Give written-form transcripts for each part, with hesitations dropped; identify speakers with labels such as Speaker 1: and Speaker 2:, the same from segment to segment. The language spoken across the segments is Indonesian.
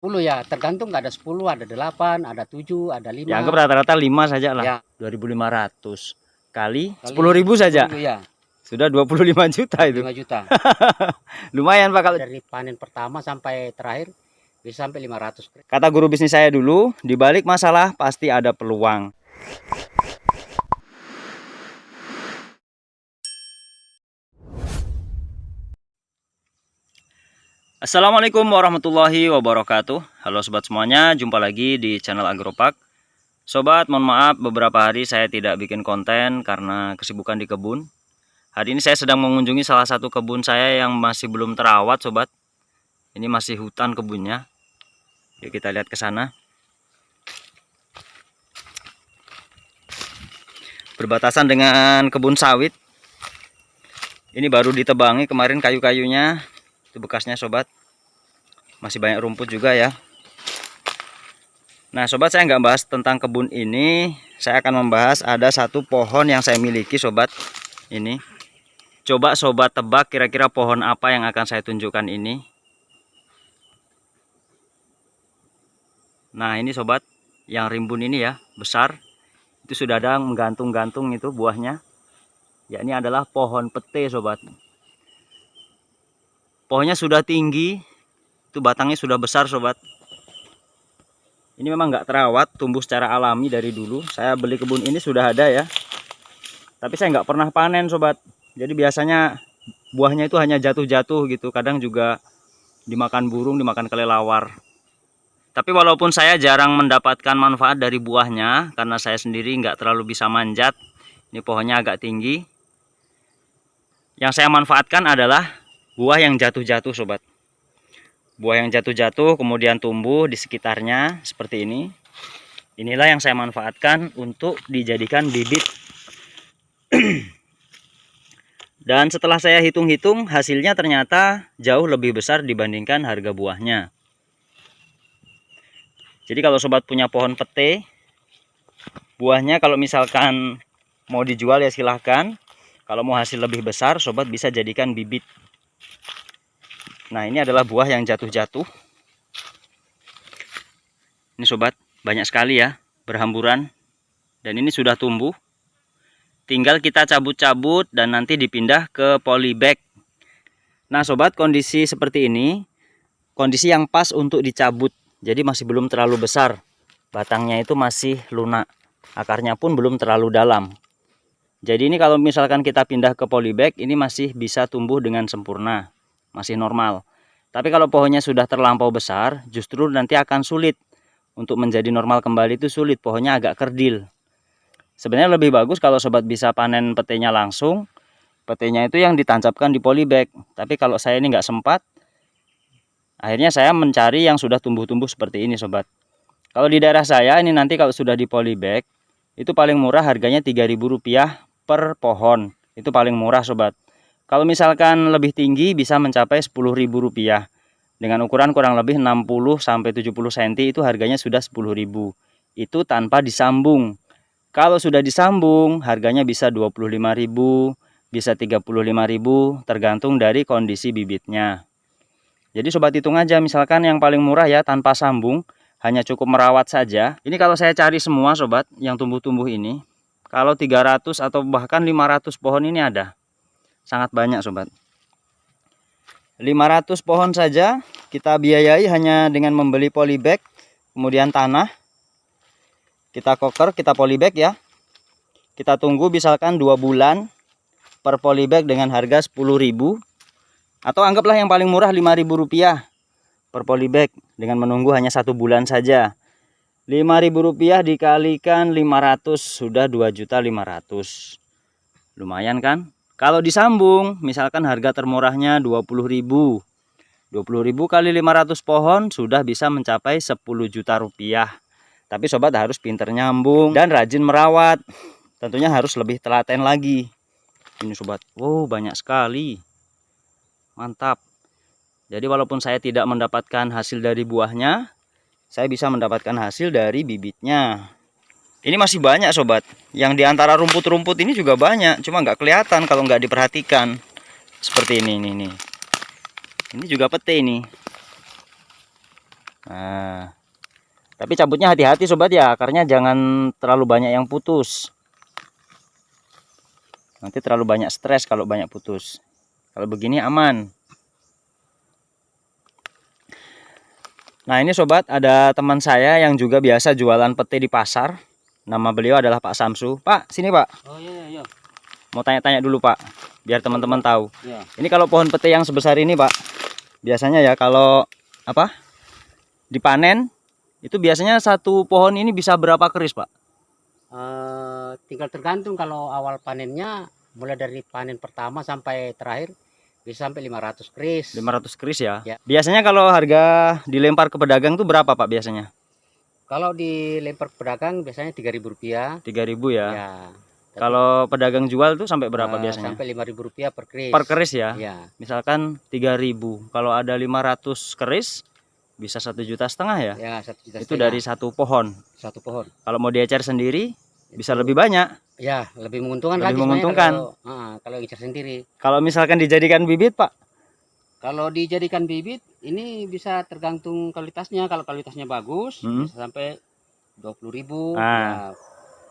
Speaker 1: 10 ya, tergantung, ada 10, ada 8, ada 7, ada 5.
Speaker 2: Ya, anggap rata-rata 5 saja lah.
Speaker 1: Ya.
Speaker 2: 2.500 kali 10.000 saja.
Speaker 1: 10.000, ya.
Speaker 2: Sudah 25 juta itu.
Speaker 1: 25 juta.
Speaker 2: Lumayan Pak kalau
Speaker 1: dari panen pertama sampai terakhir bisa sampai 500.
Speaker 2: Kata guru bisnis saya dulu, di balik masalah pasti ada peluang. Assalamualaikum warahmatullahi wabarakatuh. Halo sobat semuanya, jumpa lagi di channel Agropark. Sobat, mohon maaf beberapa hari saya tidak bikin konten karena kesibukan di kebun. Hari ini saya sedang mengunjungi salah satu kebun saya yang masih belum terawat, sobat. Ini masih hutan kebunnya. Yuk kita lihat ke sana. Berbatasan dengan kebun sawit. Ini baru ditebangi kemarin kayu-kayunya. Itu bekasnya, sobat. Masih banyak rumput juga ya. Nah, sobat, saya nggak bahas tentang kebun ini. Saya akan membahas ada satu pohon yang saya miliki, sobat. Ini. Coba sobat tebak kira-kira pohon apa yang akan saya tunjukkan ini. Nah, ini sobat, yang rimbun ini ya, besar. Itu sudah ada menggantung-gantung itu buahnya. Ya, ini adalah pohon pete, sobat. Pohonnya sudah tinggi. Itu batangnya sudah besar, sobat. Ini memang nggak terawat, tumbuh secara alami dari dulu. Saya beli kebun ini sudah ada ya. Tapi saya nggak pernah panen, sobat. Jadi biasanya buahnya itu hanya jatuh-jatuh gitu. Kadang juga dimakan burung, dimakan kelelawar. Tapi walaupun saya jarang mendapatkan manfaat dari buahnya, karena saya sendiri nggak terlalu bisa manjat. Ini pohonnya agak tinggi. Yang saya manfaatkan adalah buah yang jatuh-jatuh, sobat. Buah yang jatuh-jatuh kemudian tumbuh di sekitarnya seperti ini. Inilah yang saya manfaatkan untuk dijadikan bibit. Dan setelah saya hitung-hitung, hasilnya ternyata jauh lebih besar dibandingkan harga buahnya. Jadi kalau sobat punya pohon pete, buahnya kalau misalkan mau dijual ya silahkan. Kalau mau hasil lebih besar, sobat bisa jadikan bibit. Nah, ini adalah buah yang jatuh-jatuh. Ini sobat, banyak sekali ya, berhamburan. Dan ini sudah tumbuh. Tinggal kita cabut-cabut dan nanti dipindah ke polybag. Nah sobat, kondisi seperti ini, kondisi yang pas untuk dicabut. Jadi masih belum terlalu besar. Batangnya itu masih lunak. Akarnya pun belum terlalu dalam. Jadi ini kalau misalkan kita pindah ke polybag, ini masih bisa tumbuh dengan sempurna. Masih normal. Tapi kalau pohonnya sudah terlampau besar, justru nanti akan sulit. Untuk menjadi normal kembali itu sulit, pohonnya agak kerdil. Sebenarnya lebih bagus kalau sobat bisa panen petenya langsung. Petenya itu yang ditancapkan di polybag. Tapi kalau saya ini nggak sempat, akhirnya saya mencari yang sudah tumbuh-tumbuh seperti ini, sobat. Kalau di daerah saya ini nanti kalau sudah di polybag, itu paling murah harganya Rp3.000 per pohon. Itu paling murah, sobat. Kalau misalkan lebih tinggi bisa mencapai Rp10.000. Dengan ukuran kurang lebih 60-70 cm itu harganya sudah Rp10.000. Itu tanpa disambung. Kalau sudah disambung, harganya bisa Rp25.000, bisa Rp35.000, tergantung dari kondisi bibitnya. Jadi sobat hitung aja, misalkan yang paling murah ya tanpa sambung, hanya cukup merawat saja. Ini kalau saya cari semua, sobat, yang tumbuh-tumbuh ini, kalau 300 atau bahkan 500 pohon ini ada. Sangat banyak, sobat. 500 pohon saja kita biayai hanya dengan membeli polybag, kemudian tanah. Kita koker, kita polybag ya. Kita tunggu misalkan 2 bulan per polybag dengan harga Rp10.000. Atau anggaplah yang paling murah Rp5.000 per polybag dengan menunggu hanya 1 bulan saja. Rp5.000 dikalikan 500 sudah 2.500.000. Lumayan kan? Kalau disambung misalkan harga termurahnya Rp20.000. Rp20.000 kali 500 pohon sudah bisa mencapai Rp10 juta. Tapi sobat harus pinter nyambung dan rajin merawat. Tentunya harus lebih telaten lagi. Ini sobat, wow banyak sekali. Mantap. Jadi walaupun saya tidak mendapatkan hasil dari buahnya, saya bisa mendapatkan hasil dari bibitnya. Ini masih banyak, sobat. Yang diantara rumput-rumput ini juga banyak. Cuma nggak kelihatan kalau nggak diperhatikan. Seperti ini. Ini juga pete ini. Nah, tapi cabutnya hati-hati sobat ya, akarnya jangan terlalu banyak yang putus. Nanti terlalu banyak stres kalau banyak putus. Kalau begini aman. Nah ini sobat, ada teman saya yang juga biasa jualan pete di pasar. Nama beliau adalah Pak Samsu. Pak, sini Pak.
Speaker 1: Oh iya.
Speaker 2: Mau tanya-tanya dulu Pak, biar teman-teman tahu.
Speaker 1: Ya.
Speaker 2: Ini kalau pohon pete yang sebesar ini Pak, biasanya ya kalau dipanen, itu biasanya satu pohon ini bisa berapa keris Pak?
Speaker 1: Tinggal tergantung, kalau awal panennya mulai dari panen pertama sampai terakhir bisa sampai 500 keris.
Speaker 2: 500 keris ya?
Speaker 1: Ya.
Speaker 2: Biasanya kalau harga dilempar ke pedagang itu berapa Pak biasanya?
Speaker 1: Kalau dilempar ke pedagang biasanya Rp3.000.
Speaker 2: 3.000 ya?
Speaker 1: Ya.
Speaker 2: Kalau pedagang jual tuh sampai berapa biasanya?
Speaker 1: Sampai Rp5.000 per keris.
Speaker 2: Per keris ya?
Speaker 1: Ya.
Speaker 2: Misalkan 3.000. Kalau ada 500 keris bisa 1,5 juta ya?
Speaker 1: Ya, 1,5 juta.
Speaker 2: Itu dari satu pohon.
Speaker 1: Satu pohon.
Speaker 2: Kalau mau diecer sendiri bisa lebih banyak.
Speaker 1: Ya, lebih menguntungkan
Speaker 2: Lebih
Speaker 1: lagi
Speaker 2: menguntungkan.
Speaker 1: Kalau ngecer sendiri.
Speaker 2: Kalau misalkan dijadikan bibit Pak?
Speaker 1: Kalau dijadikan bibit ini bisa tergantung kualitasnya. Kalau kualitasnya bagus bisa sampai 20.000.
Speaker 2: Nah.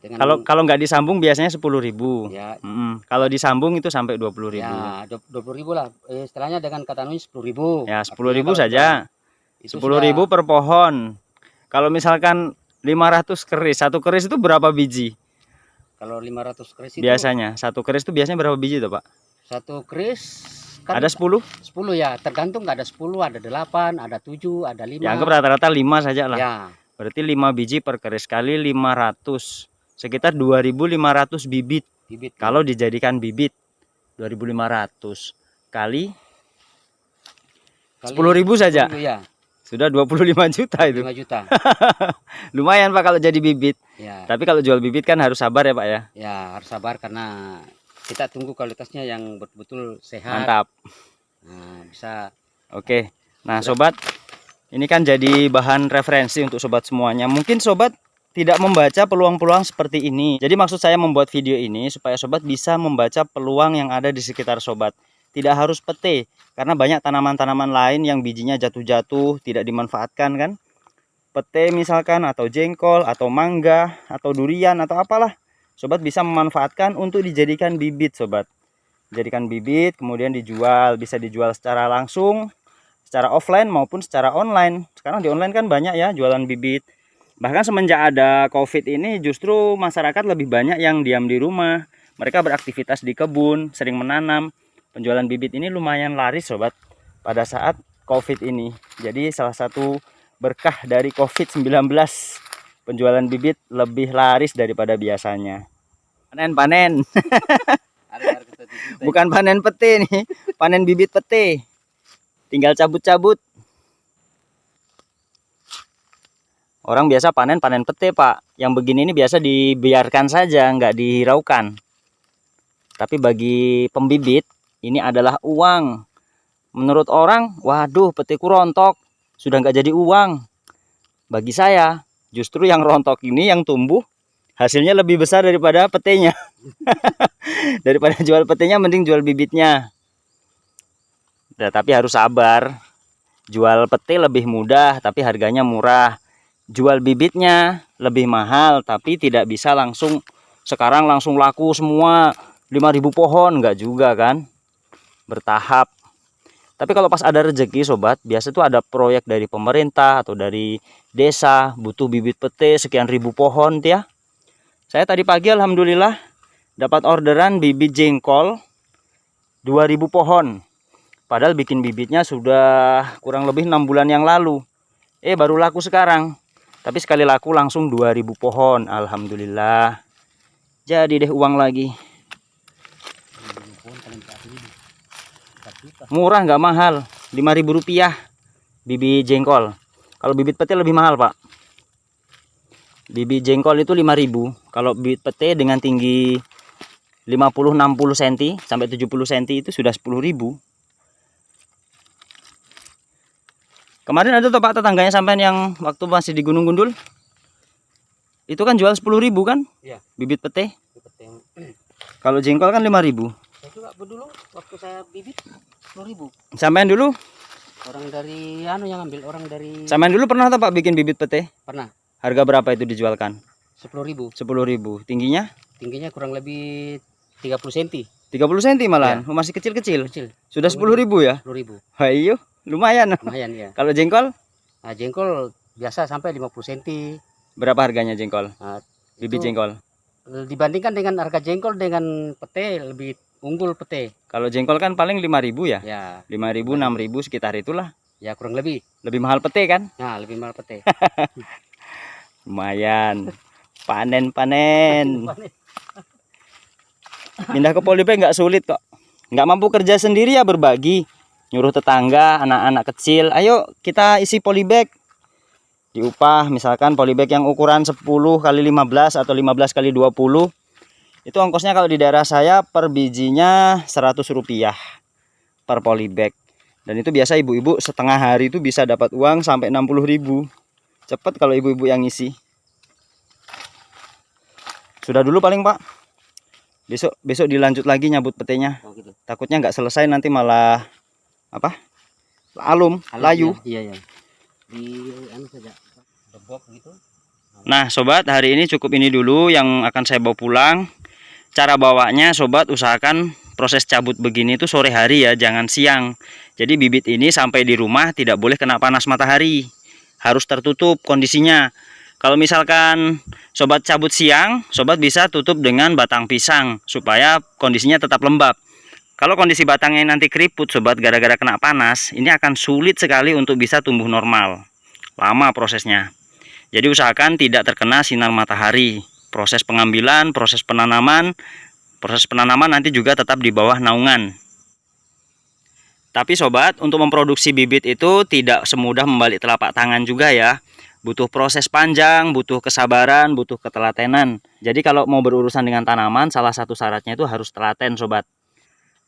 Speaker 1: Ya,
Speaker 2: Kalau nggak disambung biasanya 10.000.
Speaker 1: Ya.
Speaker 2: Kalau disambung itu sampai 20.000.
Speaker 1: Ya, 20.000 lah. Istilahnya dengan kata nulis 10.000.
Speaker 2: Ya, 10.000 saja. 10.000
Speaker 1: sudah...
Speaker 2: per pohon. Kalau misalkan 500 keris, satu keris itu berapa biji?
Speaker 1: Kalau 500 keris itu
Speaker 2: biasanya satu keris itu biasanya berapa biji tuh Pak?
Speaker 1: Satu keris
Speaker 2: kan ada 10?
Speaker 1: 10 ya, tergantung, nggak ada 10, ada 8, ada 7, ada 5.
Speaker 2: Ya, anggap rata-rata 5 saja lah.
Speaker 1: Ya.
Speaker 2: Berarti 5 biji per keris kali 500. Sekitar 2.500 bibit. Kalau dijadikan bibit 2.500 kali 10.000 saja.
Speaker 1: 10.000 ya.
Speaker 2: Sudah 25 juta itu.
Speaker 1: 25 juta.
Speaker 2: Lumayan Pak kalau jadi bibit.
Speaker 1: Ya.
Speaker 2: Tapi kalau jual bibit kan harus sabar ya Pak ya.
Speaker 1: Ya, harus sabar karena kita tunggu kualitasnya yang betul-betul sehat.
Speaker 2: Mantap.
Speaker 1: Nah, bisa.
Speaker 2: Oke. Nah, sobat, ini kan jadi bahan referensi untuk sobat semuanya. Mungkin sobat tidak membaca peluang-peluang seperti ini. Jadi maksud saya membuat video ini supaya sobat bisa membaca peluang yang ada di sekitar sobat. Tidak harus pete, karena banyak tanaman-tanaman lain yang bijinya jatuh-jatuh, tidak dimanfaatkan kan. Pete misalkan, atau jengkol, atau mangga, atau durian, atau apalah. Sobat bisa memanfaatkan untuk dijadikan bibit sobat. Jadikan bibit, kemudian dijual. Bisa dijual secara langsung, secara offline maupun secara online. Sekarang di online kan banyak ya jualan bibit. Bahkan semenjak ada COVID ini justru masyarakat lebih banyak yang diam di rumah. Mereka beraktivitas di kebun, sering menanam. Penjualan bibit ini lumayan laris sobat pada saat COVID ini. Jadi salah satu berkah dari COVID-19, penjualan bibit lebih laris daripada biasanya. Panen. Bukan panen pete nih, panen bibit pete. Tinggal cabut-cabut. Orang biasa panen pete Pak. Yang begini ini biasa dibiarkan saja, nggak dihiraukan. Tapi bagi pembibit ini adalah uang. Menurut orang, waduh petiku rontok, sudah nggak jadi uang. Bagi saya, justru yang rontok ini yang tumbuh, hasilnya lebih besar daripada petenya. Daripada jual petenya, mending jual bibitnya. Nah, tapi harus sabar. Jual pete lebih mudah, tapi harganya murah. Jual bibitnya lebih mahal, tapi tidak bisa langsung sekarang langsung laku semua 5.000 pohon, nggak juga kan. Bertahap. Tapi kalau pas ada rezeki sobat, biasa tuh ada proyek dari pemerintah atau dari desa butuh bibit pete sekian ribu pohon ya. Saya tadi pagi alhamdulillah dapat orderan bibit jengkol 2.000 pohon. Padahal bikin bibitnya sudah kurang lebih 6 bulan yang lalu. Baru laku sekarang. Tapi sekali laku langsung 2.000 pohon. Alhamdulillah. Jadi deh uang lagi. Murah nggak mahal, 5.000 rupiah bibit jengkol. Kalau bibit pete lebih mahal Pak. Bibit jengkol itu 5.000. Kalau bibit pete dengan tinggi 50-60 cm sampai 70 cm itu sudah 10.000. Kemarin ada tuh Pak tetangganya sampean yang waktu masih di Gunung Gundul. Itu kan jual 10.000 kan? Iya. Bibit pete. Kalau jengkol kan 5.000.
Speaker 1: Saya juga dulu waktu saya bibit 10.000.
Speaker 2: Sampean dulu
Speaker 1: Orang dari anu yang ambil orang dari
Speaker 2: Sampean dulu pernah tak Pak bikin bibit pete?
Speaker 1: pernah
Speaker 2: Harga berapa itu dijualkan?
Speaker 1: 10.000.
Speaker 2: 10.000. Tingginya?
Speaker 1: Tingginya kurang lebih 30 cm.
Speaker 2: 30 cm malahan.
Speaker 1: Ya.
Speaker 2: Oh, masih kecil-kecil.
Speaker 1: Kecil.
Speaker 2: Sudah 10.000 ya?
Speaker 1: 10.000.
Speaker 2: Ayo, lumayan.
Speaker 1: Lumayan ya.
Speaker 2: Kalau jengkol
Speaker 1: Nah, jengkol biasa sampai 50 cm.
Speaker 2: berapa harganya jengkol?
Speaker 1: Nah,
Speaker 2: Bibit
Speaker 1: itu
Speaker 2: jengkol.
Speaker 1: dibandingkan dengan harga jengkol dengan pete lebih unggul pete.
Speaker 2: Kalau jengkol kan paling 5.000 ya?
Speaker 1: Ya,
Speaker 2: 5.000, 6.000 sekitar itulah.
Speaker 1: ya kurang lebih.
Speaker 2: Lebih mahal pete kan?
Speaker 1: Nah, lebih mahal pete.
Speaker 2: Lumayan. Panen-panen. Pindah ke polybag nggak sulit kok. Nggak mampu kerja sendiri ya berbagi. Nyuruh tetangga, anak-anak kecil. Ayo kita isi polybag. Diupah misalkan polybag yang ukuran 10 kali 15 atau 15 kali 20. Itu ongkosnya kalau di daerah saya per bijinya Rp100 per polybag. Dan itu biasa ibu-ibu setengah hari itu bisa dapat uang sampai 60.000. Cepet kalau ibu-ibu yang ngisi. Sudah dulu paling Pak. Besok dilanjut lagi nyabut petenya.
Speaker 1: Oh, gitu.
Speaker 2: Takutnya nggak selesai nanti malah apa? Layu.
Speaker 1: Iya, iya. Di anu saja. Debok gitu.
Speaker 2: Nah, sobat, hari ini cukup ini dulu yang akan saya bawa pulang. Cara bawanya, sobat, usahakan proses cabut begini itu sore hari ya, jangan siang. Jadi bibit ini sampai di rumah tidak boleh kena panas matahari. Harus tertutup kondisinya. Kalau misalkan sobat cabut siang, sobat bisa tutup dengan batang pisang supaya kondisinya tetap lembab. Kalau kondisi batangnya nanti keriput, sobat, gara-gara kena panas, ini akan sulit sekali untuk bisa tumbuh normal. Lama prosesnya. Jadi usahakan tidak terkena sinar matahari. Proses pengambilan, proses penanaman nanti juga tetap di bawah naungan. Tapi sobat, untuk memproduksi bibit itu tidak semudah membalik telapak tangan juga ya. Butuh proses panjang, butuh kesabaran, butuh ketelatenan. Jadi kalau mau berurusan dengan tanaman, salah satu syaratnya itu harus telaten sobat.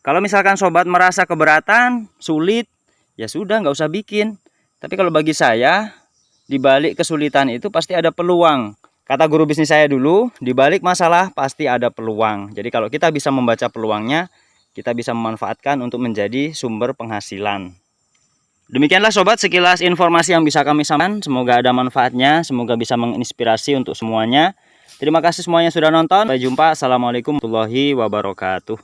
Speaker 2: Kalau misalkan sobat merasa keberatan, sulit, ya sudah nggak usah bikin. Tapi kalau bagi saya, di balik kesulitan itu pasti ada peluang. Kata guru bisnis saya dulu, di balik masalah pasti ada peluang. Jadi kalau kita bisa membaca peluangnya, kita bisa memanfaatkan untuk menjadi sumber penghasilan. Demikianlah sobat sekilas informasi yang bisa kami sampaikan. Semoga ada manfaatnya, semoga bisa menginspirasi untuk semuanya. Terima kasih semuanya sudah nonton. Sampai jumpa. Assalamualaikum warahmatullahi wabarakatuh.